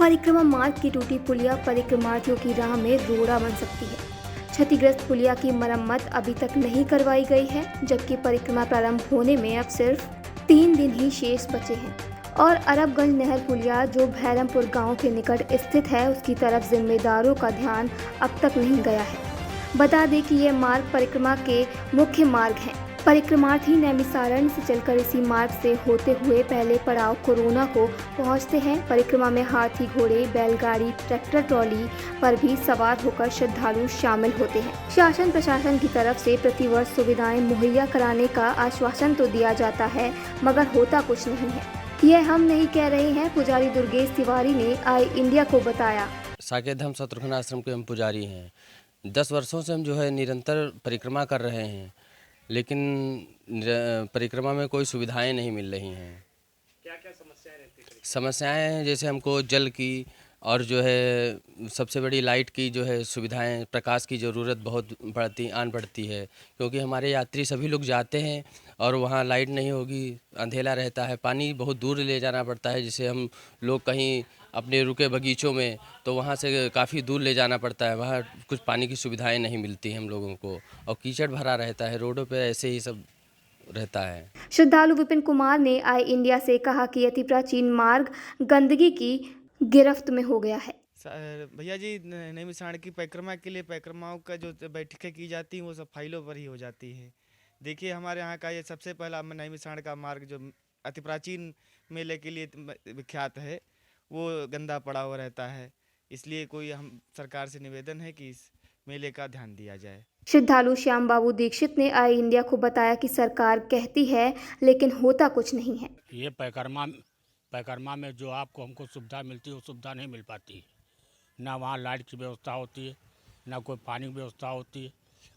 परिक्रमा मार्ग की टूटी पुलिया परिक्रमार्थियों की राह में रोड़ा बन सकती है। क्षतिग्रस्त पुलिया की मरम्मत अभी तक नहीं करवाई गई है, जबकि परिक्रमा प्रारंभ होने में अब सिर्फ 3 दिन ही शेष बचे हैं और अरबगंज नहर पुलिया जो भैरमपुर गांव के निकट स्थित है, उसकी तरफ जिम्मेदारों का ध्यान अब तक नहीं गया है। बता दें कि ये मार्ग परिक्रमा के मुख्य मार्ग हैं। परिक्रमार्थी नैमिषारण्य से चलकर इसी मार्ग से होते हुए पहले पड़ाव कोरोना को पहुंचते हैं। परिक्रमा में हाथी, घोड़े, बैलगाड़ी, ट्रैक्टर ट्रॉली पर भी सवार होकर श्रद्धालु शामिल होते हैं। शासन प्रशासन की तरफ से प्रतिवर्ष सुविधाएं मुहैया कराने का आश्वासन तो दिया जाता है, मगर होता कुछ नहीं है। यह हम नहीं कह रहे हैं, पुजारी दुर्गेश तिवारी ने आई इंडिया को बताया। साकेत धाम शत्रुघ्न आश्रम के हम पुजारी हैं। 10 वर्षों से हम जो है निरंतर परिक्रमा कर रहे हैं, लेकिन परिक्रमा में कोई सुविधाएं नहीं मिल रही हैं। क्या समस्याएं रहती हैं? समस्याएं हैं जैसे हमको जल की और जो है सबसे बड़ी लाइट की जो है सुविधाएं, प्रकाश की ज़रूरत बहुत पड़ती है, क्योंकि हमारे यात्री सभी लोग जाते हैं और वहाँ लाइट नहीं होगी, अंधेला रहता है। पानी बहुत दूर ले जाना पड़ता है, जैसे हम लोग कहीं अपने रुके बगीचों में तो वहाँ से काफ़ी दूर ले जाना पड़ता है, वहाँ कुछ पानी की सुविधाएं नहीं मिलती हम लोगों को और कीचड़ भरा रहता है, रोडों पे ऐसे ही सब रहता है। श्रद्धालु विपिन कुमार ने आई इंडिया से कहा कि अति प्राचीन मार्ग गंदगी की गिरफ्त में हो गया है। भैया जी, नैमिषारण्य की परिक्रमा के लिए परिक्रमाओं का जो बैठकें की जाती हैं वो सब फाइलों पर ही हो जाती है। देखिए, हमारे यहाँ का ये सबसे पहला नैमिषारण्य का मार्ग जो अति प्राचीन मेले के लिए विख्यात है, वो गंदा पड़ा हुआ रहता है। इसलिए कोई हम सरकार से निवेदन है कि इस मेले का ध्यान दिया जाए। श्रद्धालु श्याम बाबू दीक्षित ने आई इंडिया को बताया कि सरकार कहती है लेकिन होता कुछ नहीं है। ये परिक्रमा में जो आपको हमको सुविधा मिलती है वो सुविधा नहीं मिल पाती। ना वहाँ लाइट की व्यवस्था होती है, ना कोई पानी की व्यवस्था होती है,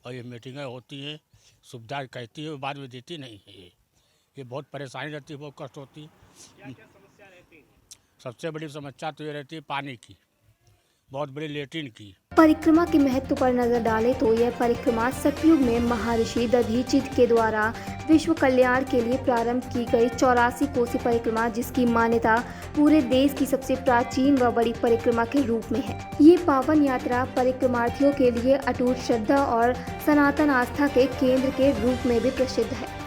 और ये मीटिंगें होती हैं, सुविधा कहती है, बाद में देती नहीं है। ये बहुत परेशानी रहती है, बहुत कष्ट होती है। क्या समस्या रहती है? सबसे बड़ी समस्या तो ये रहती है पानी की, बहुत बड़ी लेट्रिन की। परिक्रमा के महत्व पर नजर डालें तो यह परिक्रमा सतयुग में महर्षि दधीचि के द्वारा विश्व कल्याण के लिए प्रारंभ की गई 84 कोसी परिक्रमा, जिसकी मान्यता पूरे देश की सबसे प्राचीन व बड़ी परिक्रमा के रूप में है। ये पावन यात्रा परिक्रमार्थियों के लिए अटूट श्रद्धा और सनातन आस्था के केंद्र के रूप में भी प्रसिद्ध है।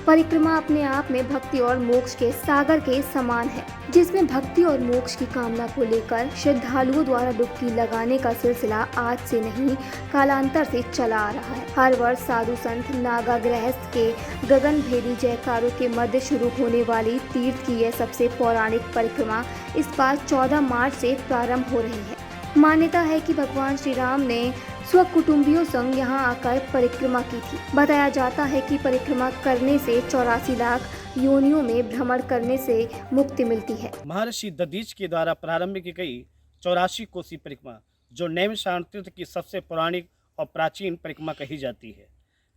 परिक्रमा अपने आप में भक्ति और मोक्ष के सागर के समान है, जिसमें भक्ति और मोक्ष की कामना को लेकर श्रद्धालुओं द्वारा डुबकी लगाने का सिलसिला आज से नहीं, कालांतर से चला आ रहा है। हर वर्ष साधु संत नागा गृहस्थ के गगनभेदी जयकारों के मध्य शुरू होने वाली तीर्थ की यह सबसे पौराणिक परिक्रमा इस बार 14 मार्च से प्रारंभ हो रही है। मान्यता है कि भगवान श्री राम ने स्वकुटुंबियों संग यहाँ आकर परिक्रमा की थी। बताया जाता है कि परिक्रमा करने से 84 लाख योनियों में भ्रमण करने से मुक्ति मिलती है। महर्षि दधीचि के द्वारा प्रारंभ की गई 84 कोसी परिक्रमा, जो नैमिषारण्य तीर्थ की सबसे पौराणिक और प्राचीन परिक्रमा कही जाती है।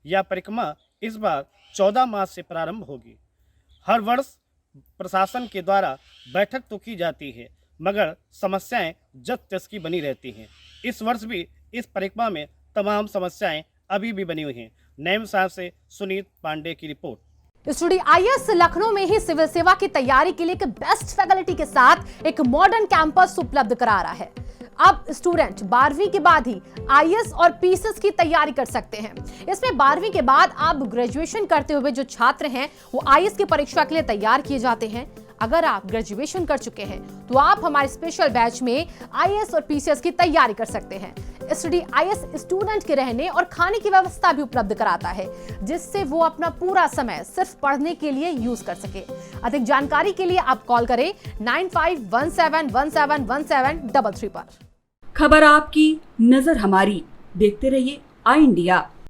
यह परिक्रमा इस बार 14 मार्च से प्रारंभ होगी। हर वर्ष प्रशासन के द्वारा बैठक तो की जाती है, मगर समस्याएं जस तस की बनी रहती हैं। इस वर्ष भी इस परिक्रमा में तमाम समस्याएं अभी भी बनी हुई हैं। नैमिषारण्य से सुनीत पांडे की रिपोर्ट। स्टूडियो आईएएस लखनऊ में ही सिविल सेवा की तैयारी के लिए एक बेस्ट फैकल्टी के साथ एक मॉडर्न कैंपस उपलब्ध करा रहा है। अब स्टूडेंट 12वीं के बाद ही आईएएस और पीसीएस की तैयारी कर सकते हैं। इसमें 12वीं के बाद आप ग्रेजुएशन करते हुए जो छात्र हैं वो आईएएस की परीक्षा के लिए तैयार किए जाते हैं। अगर आप ग्रेजुएशन कर चुके हैं तो आप हमारे स्पेशल बैच में आईएएस और पीसीएस की तैयारी कर सकते हैं। स्टडी आईएएस स्टूडेंट के रहने और खाने की व्यवस्था भी उपलब्ध कराता है, जिससे वो अपना पूरा समय सिर्फ पढ़ने के लिए यूज कर सके। अधिक जानकारी के लिए आप कॉल करें 9517171733 पर। खबर आपकी, नजर हमारी। देखते रहिए आई इंडिया।